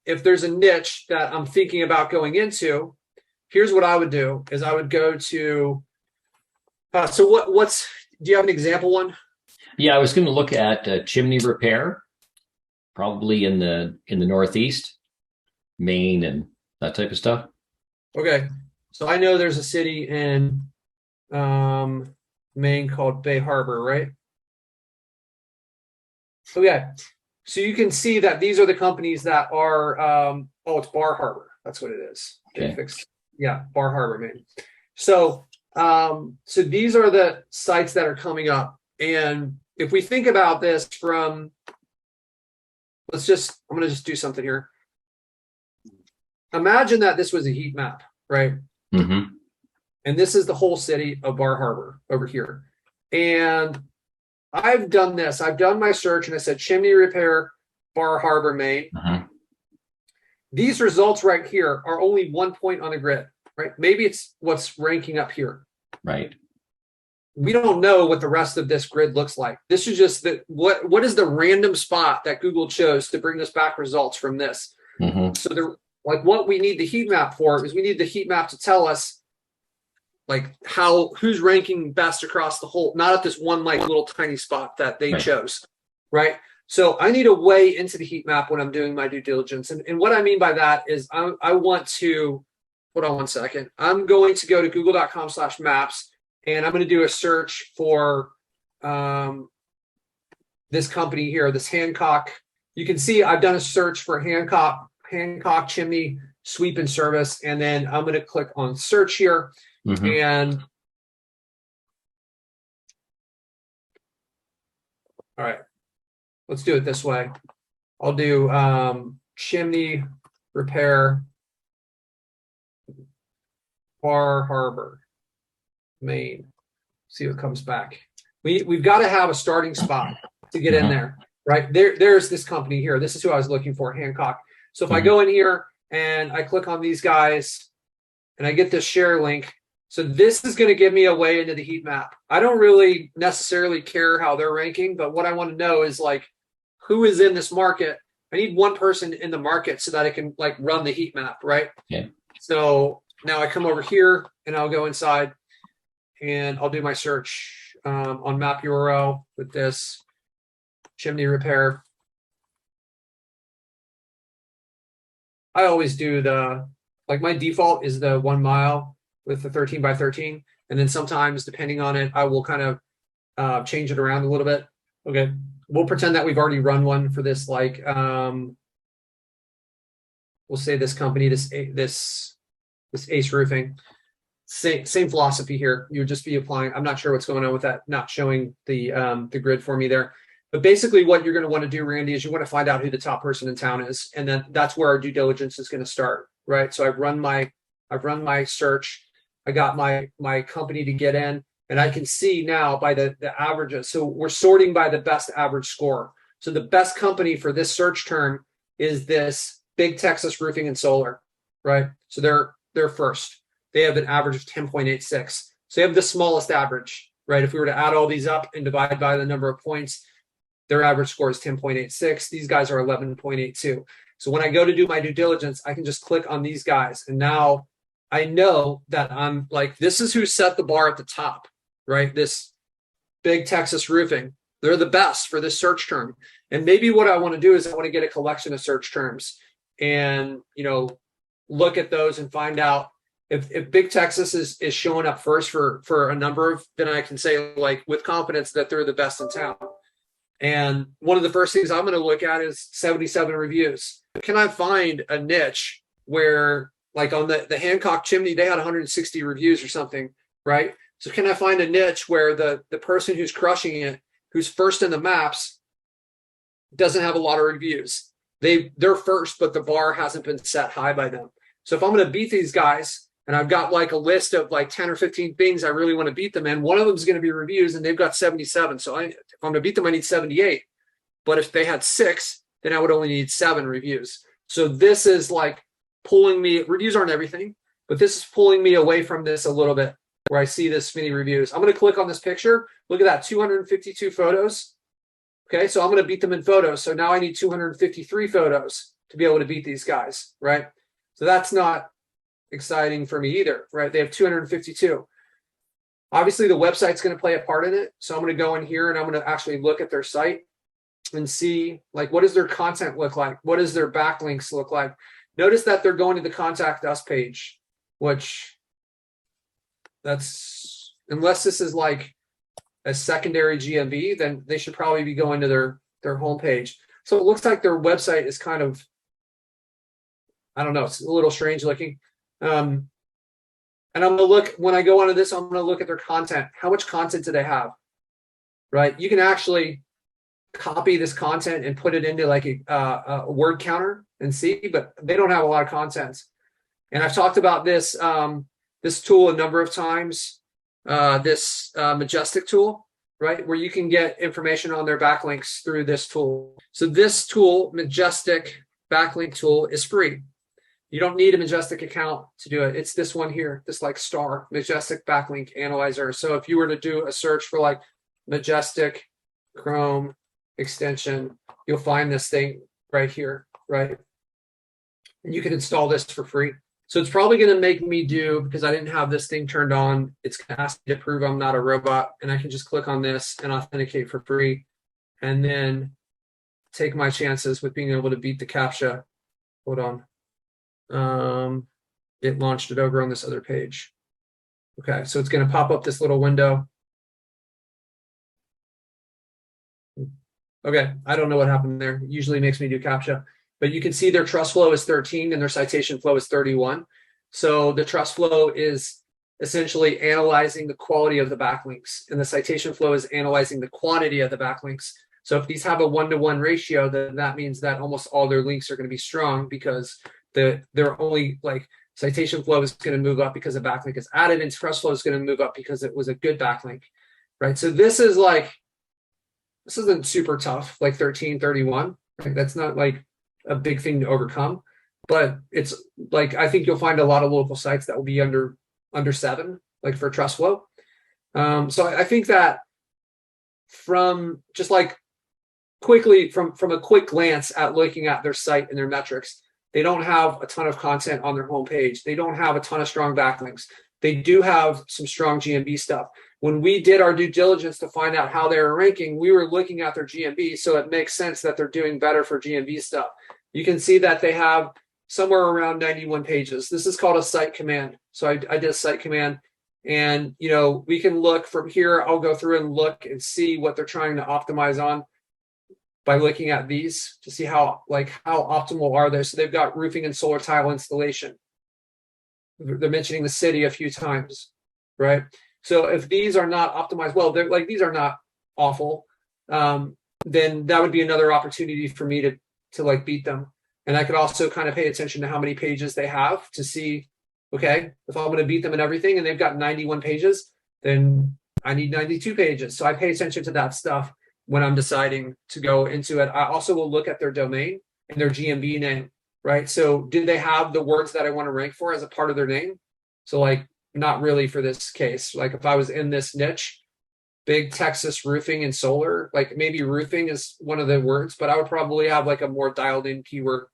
if there's a niche that I'm thinking about going into, here's what I would do is I would go to, so do you have an example one? Yeah, I was going to look at chimney repair, probably in the Northeast, Maine, and that type of stuff. Okay, so I know there's a city in Maine called Bay Harbor, right? Okay, so you can see that these are the companies that are, oh, it's Bar Harbor. That's what it is. Okay. Yeah, Bar Harbor, Maine. So, so these are the sites that are coming up. And if we think about this from, I'm going to just do something here. Imagine that this was a heat map, right? Mm-hmm. And this is the whole city of Bar Harbor over here. And I've done this. I've done my search and I said chimney repair, Bar Harbor, Maine. Uh-huh. These results right here are only 1 point on the grid, right? Maybe it's what's ranking up here. Right. We don't know what the rest of this grid looks like. This is just what is the random spot that Google chose to bring us back results from this. Mm-hmm. So like what we need the heat map for is we need the heat map to tell us like who's ranking best across the whole, not at this one like little tiny spot that they chose, right? So I need a way into the heat map when I'm doing my due diligence. And what I mean by that is I want to, hold on one second. I'm going to go to google.com/maps and I'm going to do a search for this company here, this Hancock. You can see I've done a search for Hancock chimney sweep and service. And then I'm going to click on search here. Mm-hmm. And all right, let's do it this way. I'll do chimney repair, Bar Harbor, Maine. See what comes back. We've got to have a starting spot to get in there, right? There's this company here. This is who I was looking for, Hancock. So if I go in here and I click on these guys and I get this share link, so this is going to give me a way into the heat map. I don't really necessarily care how they're ranking, but what I want to know is like who is in this market. I need one person in the market so that I can like run the heat map, right? Yeah. So now I come over here and I'll go inside and I'll do my search on map URL with this chimney repair. I always do my default is the 1 mile with the 13 by 13. And then sometimes depending on it, I will kind of change it around a little bit. Okay. We'll pretend that we've already run one for this, like, we'll say this company, this Ace Roofing, same philosophy here. You would just be applying. I'm not sure what's going on with that, not showing the grid for me there. But basically what you're going to want to do, Randy, is you want to find out who the top person in town is. And then that's where our due diligence is going to start, right? So I've run my search. I got my company to get in, and I can see now by the averages. So we're sorting by the best average score. So the best company for this search term is this Big Texas Roofing and Solar, right? So they're first. They have an average of 10.86. So they have the smallest average, right? If we were to add all these up and divide by the number of points, their average score is 10.86. These guys are 11.82. So when I go to do my due diligence, I can just click on these guys. And now I know that I'm like, this is who set the bar at the top, right? This Big Texas Roofing. They're the best for this search term. And maybe what I want to do is I want to get a collection of search terms and, look at those and find out if Big Texas is showing up first for a number of, then I can say like with confidence that they're the best in town. And one of the first things I'm going to look at is 77 reviews. Can I find a niche where, like on the Hancock chimney, they had 160 reviews or something, right? So can I find a niche where the person who's crushing it, who's first in the maps, doesn't have a lot of reviews? They're first, but the bar hasn't been set high by them. So if I'm going to beat these guys, and I've got like a list of like 10 or 15 things I really want to beat them in, one of them is going to be reviews, and they've got 77. So if I'm going to beat them, I need 78. But if they had 6, then I would only need 7 reviews. So this is like pulling me, reviews aren't everything, but this is pulling me away from this a little bit where I see this many reviews. I'm going to click on this picture. Look at that, 252 photos. Okay, so I'm going to beat them in photos. So now I need 253 photos. to be able to beat these guys, right? So that's not exciting for me either, right? They have 252. Obviously, the website's going to play a part in it. So I'm going to go in here and I'm going to actually look at their site and see, like, what does their content look like? What does their backlinks look like? Notice that they're going to the contact us page, which that's, unless this is like a secondary GMB, then they should probably be going to their homepage. So it looks like their website is kind of, I don't know, it's a little strange looking. And I'm going to look, when I go onto this, I'm going to look at their content. How much content do they have? Right? You can actually copy this content and put it into like a word counter and see, but they don't have a lot of content. And I've talked about this this tool a number of times, this Majestic tool, right, where you can get information on their backlinks through this tool. So this tool, Majestic backlink tool, is free. You don't need a Majestic account to do it. It's this one here, this like star, Majestic backlink analyzer. So if you were to do a search for like Majestic Chrome extension, you'll find this thing right here, right? And you can install this for free. So it's probably going to make me do, because I didn't have this thing turned on, it's going to ask me to prove I'm not a robot, and I can just click on this and authenticate for free, and then take my chances with being able to beat the CAPTCHA. Hold on. It launched it over on this other page. Okay, so it's going to pop up this little window. Okay, I don't know what happened there. It usually makes me do CAPTCHA. But you can see their trust flow is 13 and their citation flow is 31. So the trust flow is essentially analyzing the quality of the backlinks, and the citation flow is analyzing the quantity of the backlinks. So if these have a 1-to-1 ratio, then that means that almost all their links are going to be strong, because they're only like citation flow is going to move up because a backlink is added, and trust flow is going to move up because it was a good backlink, right? So this isn't super tough, like 1331. Like that's not like a big thing to overcome, but it's like, I think you'll find a lot of local sites that will be under 7, like for trust flow. So I think that from just like quickly from a quick glance at looking at their site and their metrics, they don't have a ton of content on their homepage. They don't have a ton of strong backlinks. They do have some strong GMB stuff. When we did our due diligence to find out how they were ranking, we were looking at their GMB, so it makes sense that they're doing better for GMB stuff. You can see that they have somewhere around 91 pages. This is called a site command. So I did a site command, and we can look from here. I'll go through and look and see what they're trying to optimize on by looking at these to see how optimal are they. So they've got roofing and solar tile installation. They're mentioning the city a few times, right? So if these are not optimized well, they're like, these are not awful, then that would be another opportunity for me to like beat them. And I could also kind of pay attention to how many pages they have to see, okay, if I'm going to beat them in everything and they've got 91 pages, then I need 92 pages. So I pay attention to that stuff when I'm deciding to go into it. I also will look at their domain and their GMB name, right? So do they have the words that I want to rank for as a part of their name? So like, not really for this case. Like if I was in this niche, big Texas roofing and solar, like maybe roofing is one of the words, but I would probably have like a more dialed in keyword